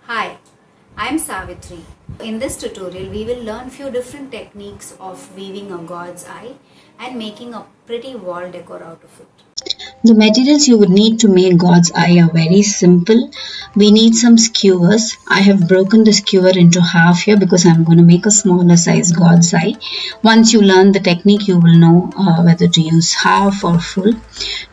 Hi, I'm Savitri. In this tutorial, we will learn few different techniques of weaving a god's eye and making a pretty wall decor out of it. The materials you would need to make God's eye are very simple. We need some skewers. I have broken the skewer into half here because I'm going to make a smaller size God's eye. Once you learn the technique, you will know whether to use half or full.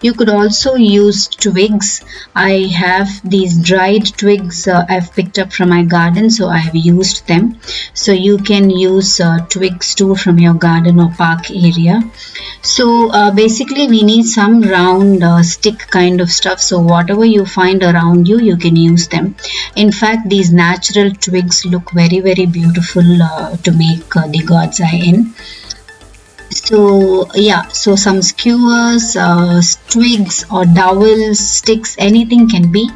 You could also use twigs. I have these dried twigs I've picked up from my garden, so I have used them. So you can use twigs too from your garden or park area. So basically we need some round stick kind of stuff, so whatever you find around you, you can use them. In fact, these natural twigs look very beautiful to make the god's eye in. So yeah, so some skewers, twigs or dowels, sticks, anything can be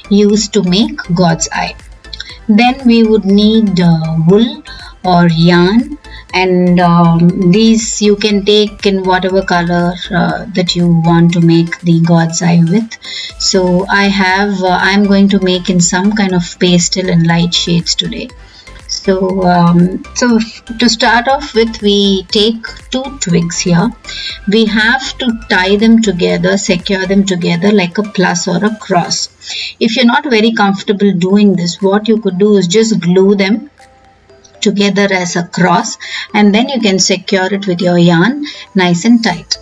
used to make god's eye. Then we would need wool or yarn, and these you can take in whatever color that you want to make the god's eye with. So I'm going to make in some kind of pastel and light shades today. So to start off with, we take two twigs here. We have to tie them together, secure them together like a plus or a cross. If you're not very comfortable doing this, what you could do is just glue them together as a cross, and then you can secure it with your yarn nice and tight.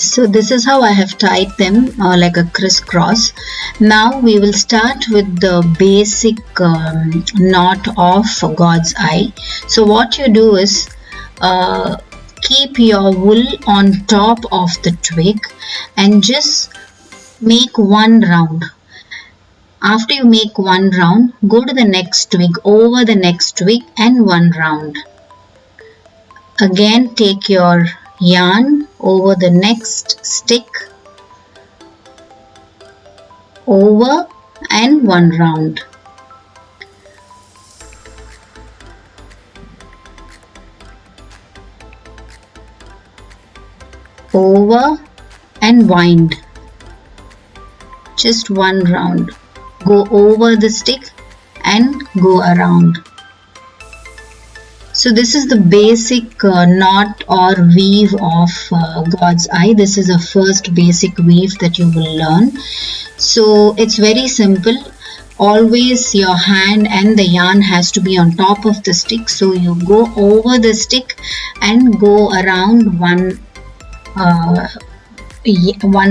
So this is how I have tied them like a crisscross. Now we will start with the basic knot of god's eye. So what you do is keep your wool on top of the twig and just make one round. After you make one round, go to the next twig, over the next twig, and one round. Again, take your yarn over the next stick, over, and one round. Over and wind. Just one round. Go over the stick and go around. So this is the basic knot or weave of god's eye. This is the first basic weave that you will learn. So it's very simple. Always your hand and the yarn has to be on top of the stick. So you go over the stick and go around one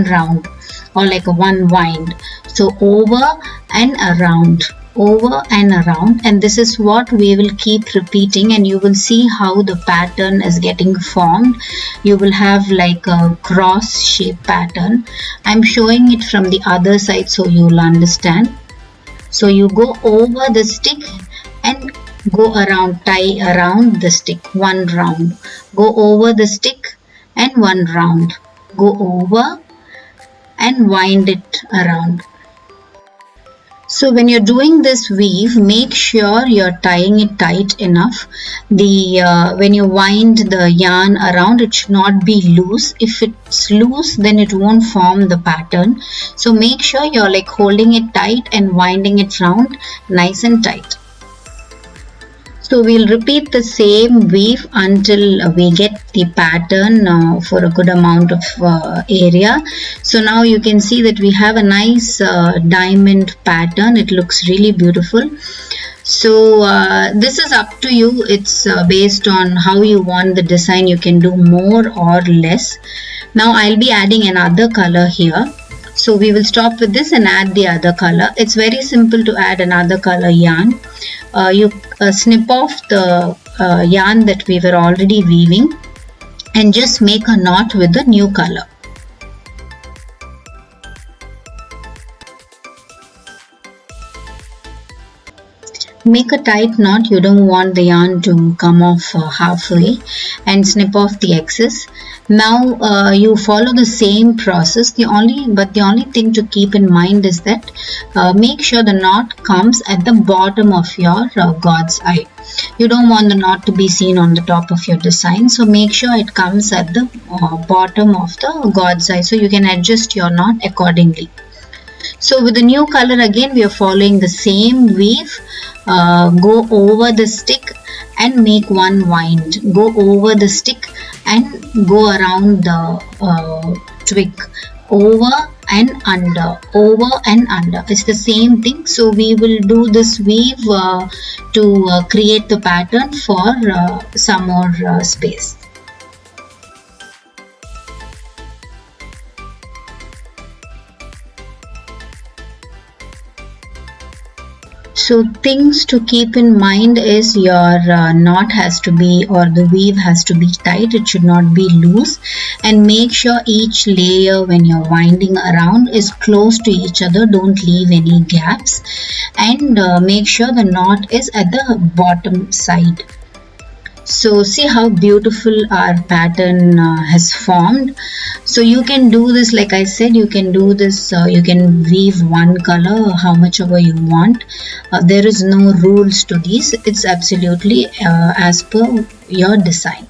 round, or like a one wind. So over and around, over and around, and this is what we will keep repeating, and you will see how the pattern is getting formed. You will have like a cross shape pattern. I'm showing it from the other side so you'll understand. So you go over the stick and go around, tie around the stick, one round. Go over the stick and one round. Go over and wind it around. So when you're doing this weave, make sure you're tying it tight enough. When you wind the yarn around, it should not be loose. If it's loose, then it won't form the pattern. So make sure you're like holding it tight and winding it round nice and tight. So we'll repeat the same weave until we get the pattern for a good amount of area. So now you can see that we have a nice diamond pattern. It looks really beautiful. So this is up to you. It's based on how you want the design. You can do more or less. Now I'll be adding another color here. So we will stop with this and add the other color. It's very simple to add another color yarn. You snip off the yarn that we were already weaving and just make a knot with the new color. Make a tight knot. You don't want the yarn to come off halfway, and snip off the excess Now you follow the same process. The only thing to keep in mind is that make sure the knot comes at the bottom of your God's eye. You don't want the knot to be seen on the top of your design, so make sure it comes at the bottom of the God's eye, so you can adjust your knot accordingly. So with the new color, again we are following the same weave. Go over the stick and make one wind. Go over the stick and go around the twig, over and under, over and under. It's the same thing. So we will do this weave to create the pattern for some more space. So things to keep in mind is your knot has to be, or the weave has to be tight. It should not be loose, and make sure each layer when you're winding around is close to each other. Don't leave any gaps, and make sure the knot is at the bottom side. So see how beautiful our pattern has formed. So you can do this, like I said, you can do this, you can weave one color how much ever you want. There is no rules to these. It's absolutely as per your design.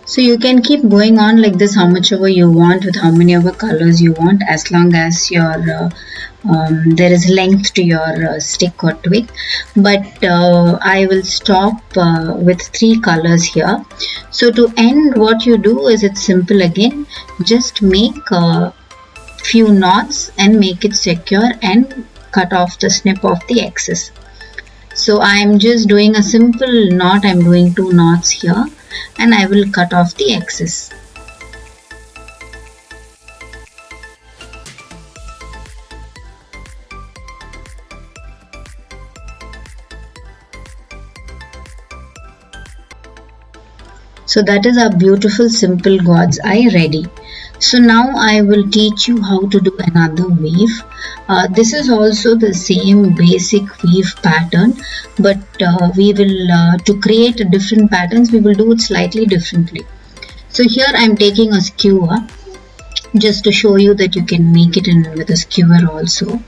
So you can keep going on like this how much ever you want, with how many ever colors you want, as long as your there is length to your stick or twig. But I will stop with 3 colors here. So to end, what you do is, it's simple again. Just make a few knots and make it secure and cut off the snip of the excess. So I am just doing a simple knot. I am doing 2 knots here, and I will cut off the excess. So that is our beautiful simple God's eye ready. So now I will teach you how to do another weave. This is also the same basic weave pattern, but we will to create different patterns, we will do it slightly differently. So here I am taking a skewer just to show you that you can make it in with a skewer also.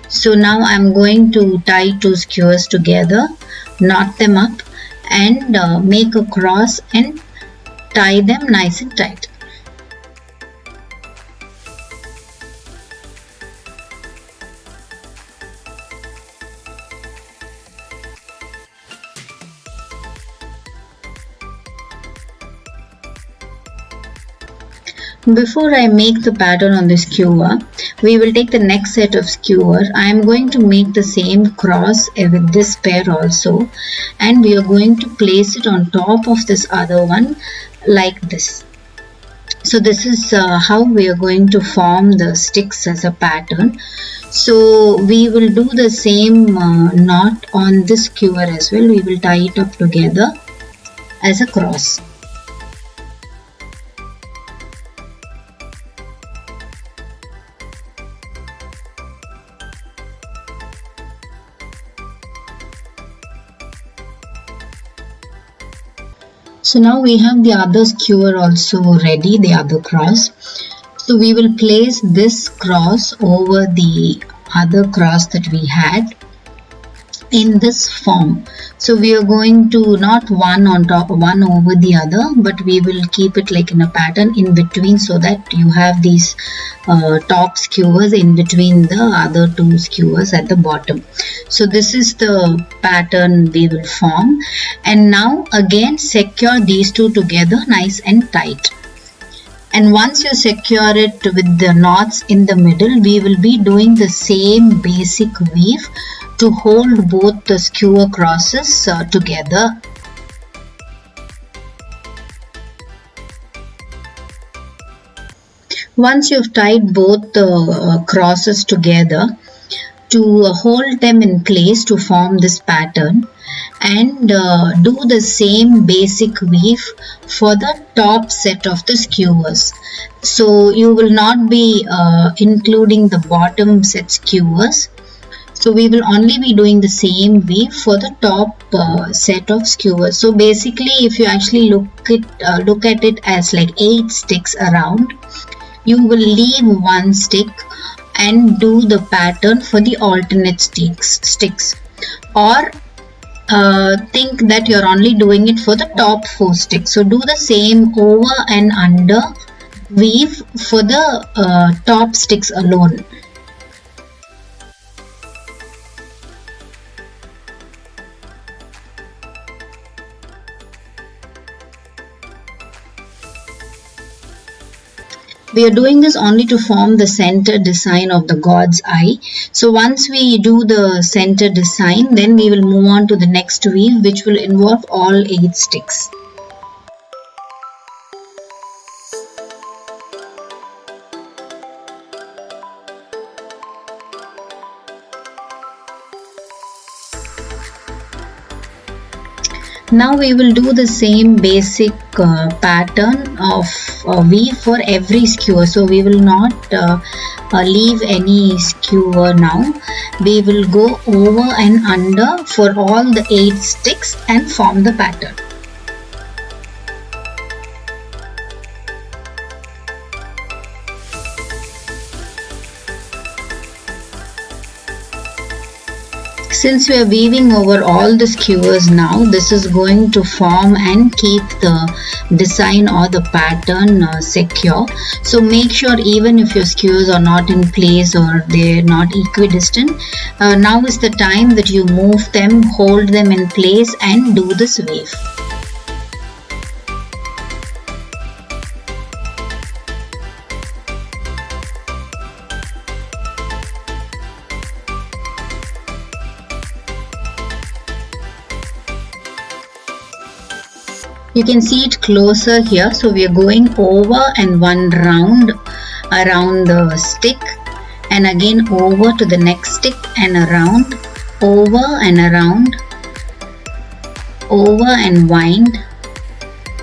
So now I am going to tie 2 skewers together, knot them up, and make a cross and tie them nice and tight. Before I make the pattern on the skewer, we will take the next set of skewer. I am going to make the same cross with this pair also, and we are going to place it on top of this other one like this. So this is how we are going to form the sticks as a pattern. So we will do the same knot on this skewer as well. We will tie it up together as a cross. So now we have the other skewer also ready, the other cross. So we will place this cross over the other cross that we had in this form. So we are going to not one on top, one over the other, but we will keep it like in a pattern in between, so that you have these top skewers in between the other 2 skewers at the bottom. So this is the pattern we will form, and now again secure these 2 together nice and tight. And once you secure it with the knots in the middle, we will be doing the same basic weave to hold both the skewer crosses together. Once you've tied both the crosses together, to hold them in place to form this pattern, and do the same basic weave for the top set of the skewers. So you will not be including the bottom set skewers. So we will only be doing the same weave for the top set of skewers. So basically, if you actually look at it as like 8 sticks around, you will leave one stick and do the pattern for the alternate sticks, or think that you're only doing it for the top 4 sticks. So do the same over and under weave for the top sticks alone. We are doing this only to form the center design of the God's eye. So once we do the center design, then we will move on to the next weave, which will involve all 8 sticks. Now we will do the same basic pattern of weave for every skewer. So we will not leave any skewer now. We will go over and under for all the 8 sticks and form the pattern. Since we are weaving over all the skewers now, this is going to form and keep the design or the pattern secure. So make sure even if your skewers are not in place or they're not equidistant, now is the time that you move them, hold them in place and do this weave. You can see it closer here. So we are going over and one round around the stick, and again over to the next stick and around, over and around, over and wind,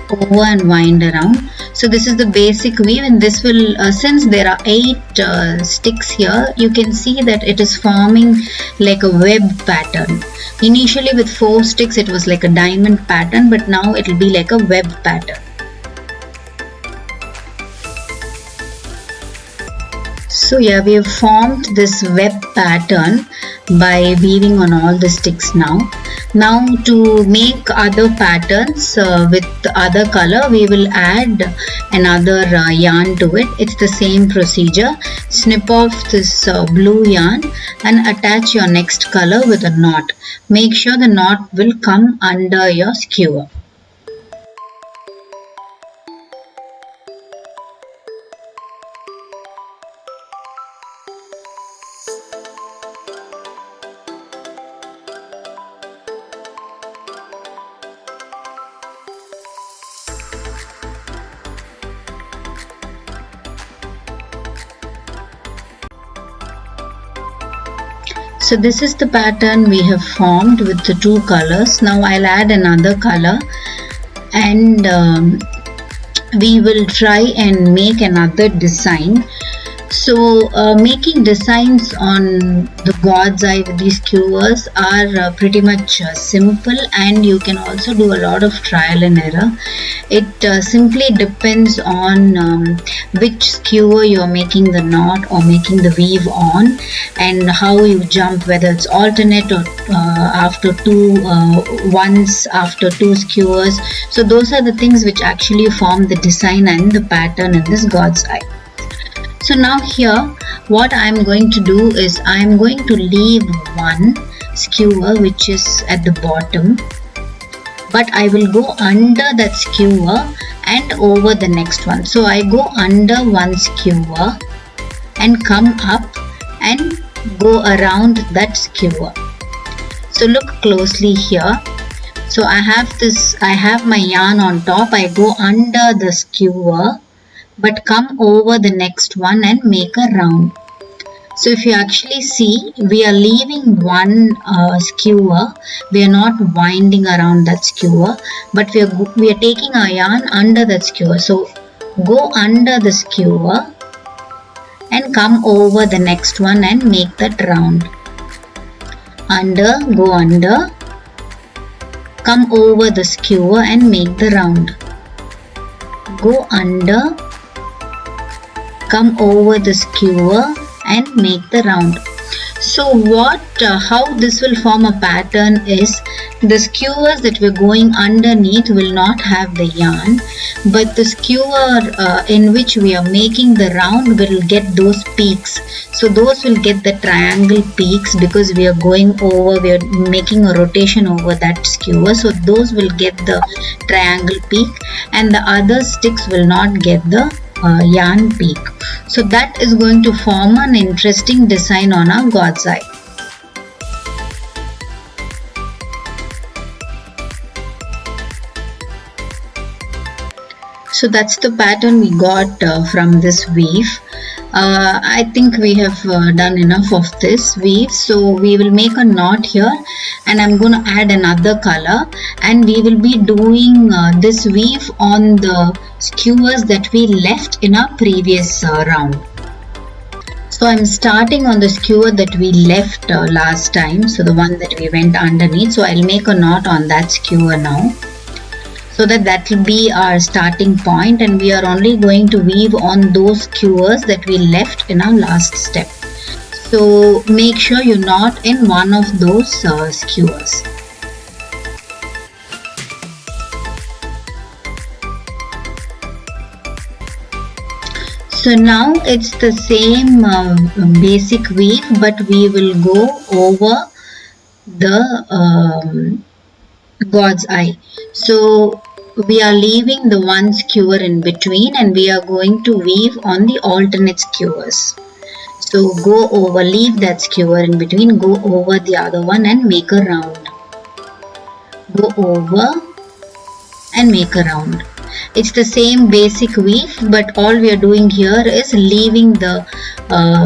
over and wind around. So this is the basic weave, and this will since there are 8 sticks here, you can see that it is forming like a web pattern. Initially with 4 sticks it was like a diamond pattern, but now it will be like a web pattern. So yeah, we have formed this web pattern by weaving on all the sticks now. Now to make other patterns with other color, we will add another yarn to it. It's the same procedure. Snip off this blue yarn and attach your next color with a knot. Make sure the knot will come under your skewer. So this is the pattern we have formed with the 2 colors. Now I'll add another color, and we will try and make another design. So making designs on the God's eye with these skewers are pretty much simple, and you can also do a lot of trial and error. It simply depends on which skewer you're making the knot or making the weave on, and how you jump, whether it's alternate or after 2 once after 2 skewers. So those are the things which actually form the design and the pattern in this God's eye. So now here what I am going to do is I am going to leave one skewer which is at the bottom, but I will go under that skewer and over the next one. So I go under one skewer and come up and go around that skewer. So look closely here. So I have my yarn on top. I go under the skewer but come over the next one and make a round. So if you actually see, we are leaving one skewer. We are not winding around that skewer, but we are taking our yarn under that skewer. So go under the skewer and come over the next one and make that round. Go under, come over the skewer and make the round. Go under, come over the skewer and make the round. So how this will form a pattern is, the skewers that we're going underneath will not have the yarn, but the skewer in which we are making the round will get those peaks. So those will get the triangle peaks because we are making a rotation over that skewer. So those will get the triangle peak, and the other sticks will not get the yarn peak. So that is going to form an interesting design on our God's eye. So that's the pattern we got from this weave. I think we have done enough of this weave, so we will make a knot here, and I'm going to add another color, and we will be doing this weave on the skewers that we left in our previous round. So I'm starting on the skewer that we left last time, so the one that we went underneath. So I'll make a knot on that skewer now, so that will be our starting point, and we are only going to weave on those skewers that we left in our last step. So make sure you knot in one of those skewers. So now it's the same basic weave, but we will go over the God's eye. So we are leaving the one skewer in between, and we are going to weave on the alternate skewers. So go over, leave that skewer in between, go over the other one and make a round. Go over and make a round. It's the same basic weave, but all we are doing here is leaving the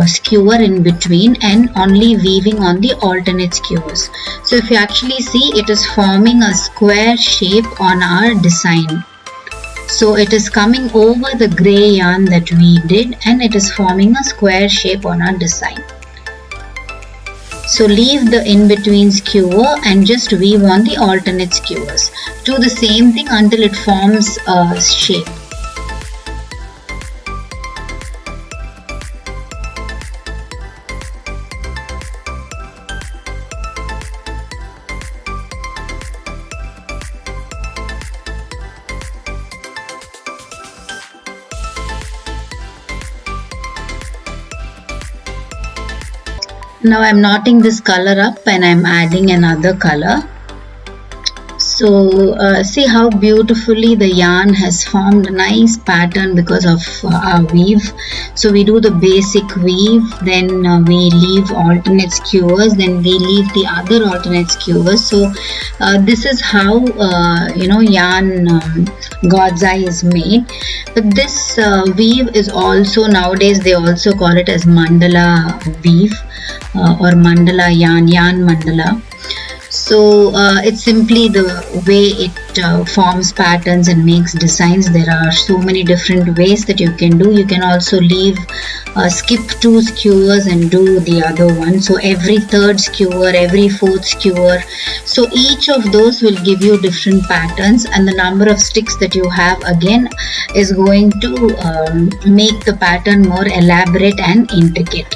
skewer in between and only weaving on the alternate skewers. So if you actually see, it is forming a square shape on our design. So it is coming over the grey yarn that we did, and it is forming a square shape on our design. So leave the in-between skewer and just weave on the alternate skewers. Do the same thing until it forms a shape. Now I'm knotting this color up and I'm adding another color. So see how beautifully the yarn has formed a nice pattern because of our weave. So we do the basic weave, then we leave alternate skewers, then we leave the other alternate skewers. So this is how yarn God's eye is made. But this weave is also, nowadays they also call it as mandala weave or mandala yarn mandala. So it's simply the way it forms patterns and makes designs. There are so many different ways that you can do. You can also skip 2 skewers and do the other one. So every 3rd skewer, every 4th skewer. So each of those will give you different patterns, and the number of sticks that you have again is going to make the pattern more elaborate and intricate.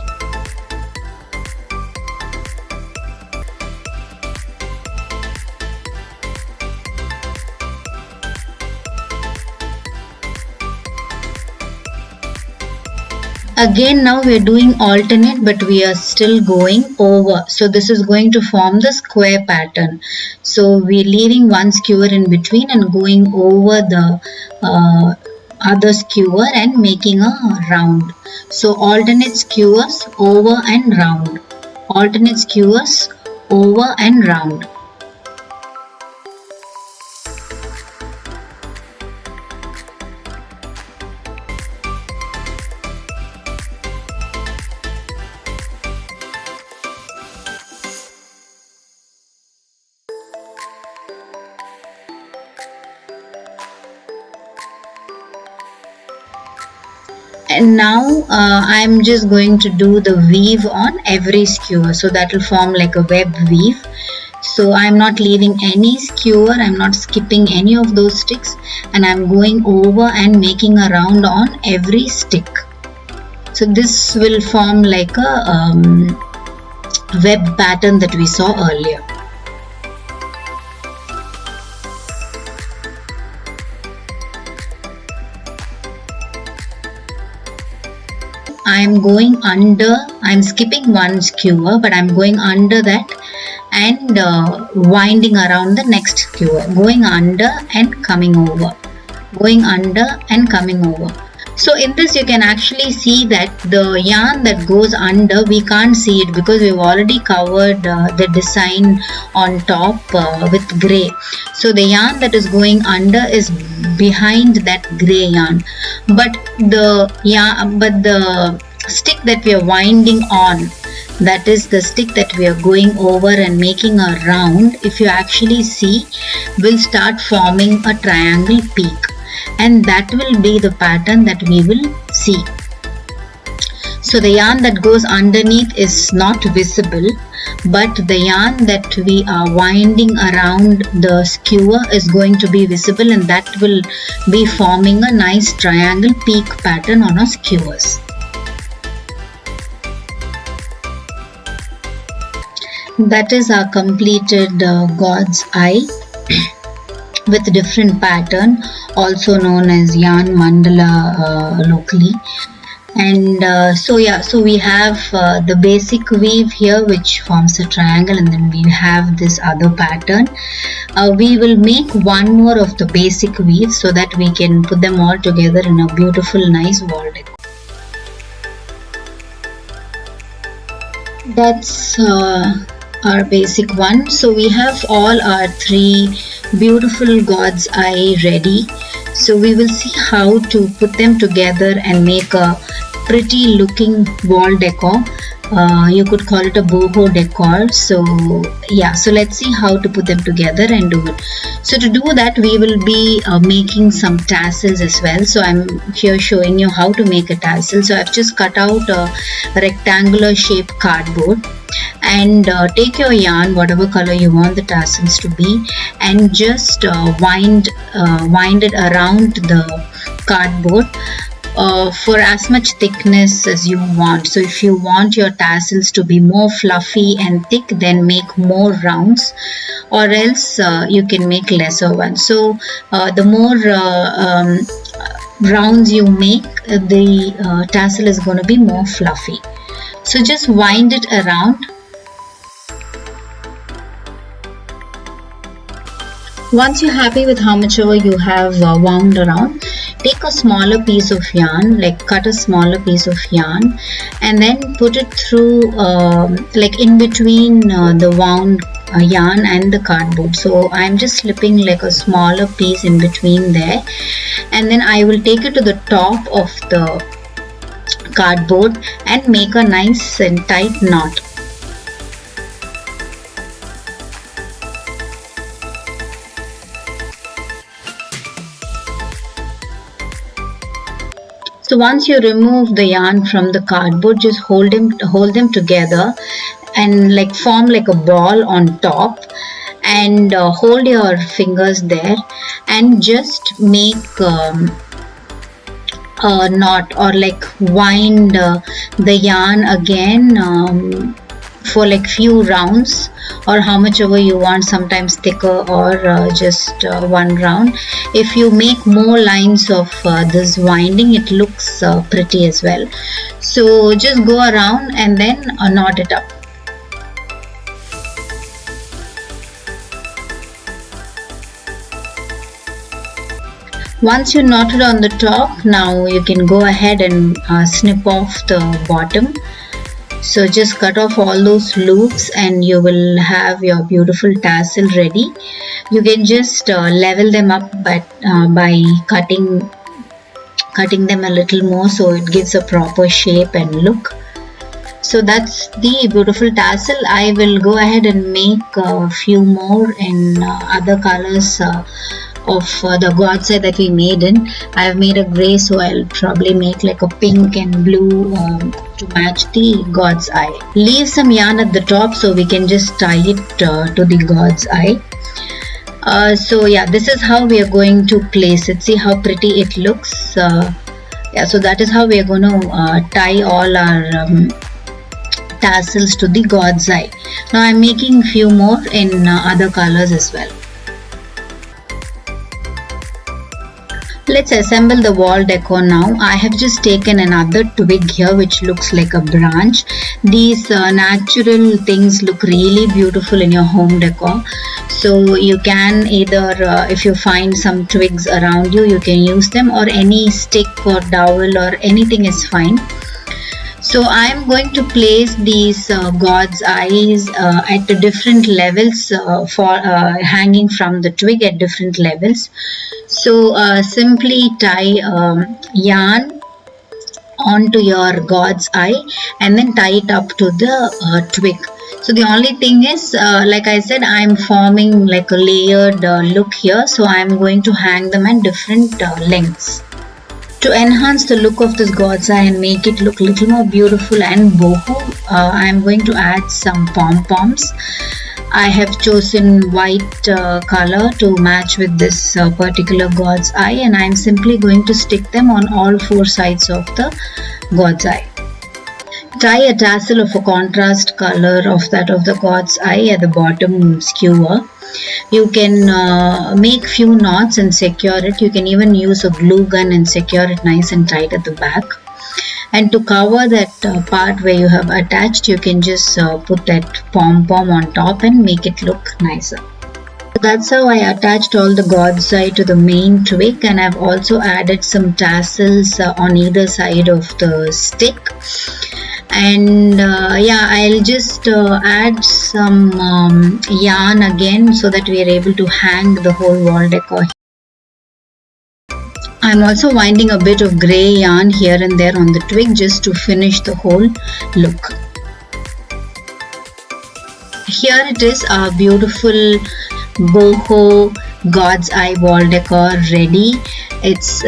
Again, now we are doing alternate, but we are still going over. So this is going to form the square pattern. So we are leaving one skewer in between and going over the other skewer and making a round. So alternate skewers, over and round. Alternate skewers, over and round. And now I'm just going to do the weave on every skewer, so that will form like a web weave. So I'm not leaving any skewer, I'm not skipping any of those sticks, and I'm going over and making a round on every stick. So this will form like a web pattern that we saw earlier. I'm skipping one skewer, but I'm going under that and winding around the next skewer, going under and coming over, going under and coming over. So in this you can actually see that the yarn that goes under, we can't see it because we've already covered the design on top with grey. So the yarn that is going under is behind that grey yarn, but the stick that we are winding on, that is the stick that we are going over and making a round, if you actually see, will start forming a triangle peak, and that will be the pattern that we will see. So the yarn that goes underneath is not visible, but the yarn that we are winding around the skewer is going to be visible, and that will be forming a nice triangle peak pattern on our skewers. That is our completed God's Eye with different pattern, also known as yarn mandala locally. And so we have the basic weave here, which forms a triangle, and then we have this other pattern. We will make one more of the basic weave so that we can put them all together in a beautiful nice wall decor. That's our basic one. So we have all our three beautiful God's Eye ready. So we will see how to put them together and make a pretty looking wall decor. You could call it a boho decor. So let's see how to put them together and do it. So to do that, we will be making some tassels as well. So I'm here showing you how to make a tassel. So I've just cut out a rectangular shaped cardboard, and take your yarn, whatever color you want the tassels to be, and just wind it around the cardboard for as much thickness as you want. So if you want your tassels to be more fluffy and thick, then make more rounds, or else you can make lesser ones. So the more rounds you make, the tassel is going to be more fluffy. So just wind it around. Once you're happy with how much ever you have wound around, take a smaller piece of yarn, like cut a smaller piece of yarn, and then put it through like in between the wound yarn and the cardboard. So I'm just slipping like a smaller piece in between there, and then I will take it to the top of the cardboard and make a nice and tight knot. So once you remove the yarn from the cardboard, just hold them together and like form like a ball on top, and hold your fingers there and just make a knot, or like wind the yarn again for like few rounds, or how much ever you want, sometimes thicker or just one round. If you make more lines of this winding, it looks pretty as well. So just go around and then knot it up. Once you knot it on the top, now you can go ahead and snip off the bottom. So just cut off all those loops and you will have your beautiful tassel ready. You can just level them up by cutting them a little more, so it gives a proper shape and look. So that's the beautiful tassel. I will go ahead and make a few more in other colors of the God's eye that we made in. I have made a grey, so I'll probably make like a pink and blue to match the God's eye. Leave some yarn at the top so we can just tie it to the God's eye. So yeah, this is how we are going to place it. See how pretty it looks. Yeah, so that is how we are going to tie all our tassels to the God's eye. Now I'm making few more in other colors as well. Let's assemble the wall decor now. I have just taken another twig here which looks like a branch. These natural things look really beautiful in your home decor. So you can either, if you find some twigs around you, you can use them, or any stick or dowel or anything is fine. So I am going to place these God's eyes at the different levels for hanging from the twig at different levels. So simply tie yarn onto your God's eye and then tie it up to the twig. So the only thing is, like I said, I'm forming like a layered look here. So I'm going to hang them at different lengths. To enhance the look of this God's eye and make it look a little more beautiful and boho, I am going to add some pom-poms. I have chosen white color to match with this particular God's eye, and I am simply going to stick them on all four sides of the God's eye. Tie a tassel of a contrast color of that of the God's eye at the bottom skewer. You can make few knots and secure it. You can even use a glue gun and secure it nice and tight at the back. And to cover that part where you have attached, you can just put that pom-pom on top and make it look nicer. So that's how I attached all the God's eye to the main twig, and I've also added some tassels on either side of the stick. And yeah, I'll just add some yarn again so that we are able to hang the whole wall decor. I'm also winding a bit of grey yarn here and there on the twig just to finish the whole look. Here it is, our beautiful boho God's eye wall decor ready. It's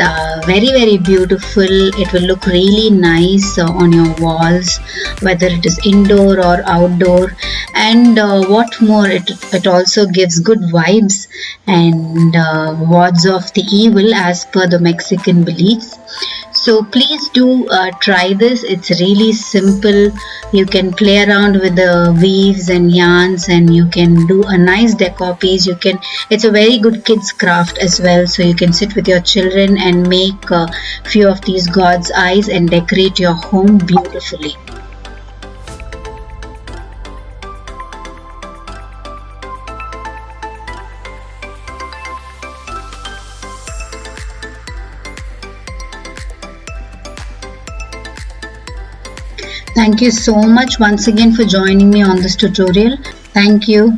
very beautiful. It will look really nice on your walls, whether it is indoor or outdoor. And what more, it also gives good vibes and wards off the evil as per the Mexican beliefs. So please do try this. It's really simple. You can play around with the weaves and yarns, and you can do a nice decor piece. It's a very good kids craft as well. So you can sit with your children and make a few of these God's eyes and decorate your home beautifully. Thank you so much once again for joining me on this tutorial. Thank you.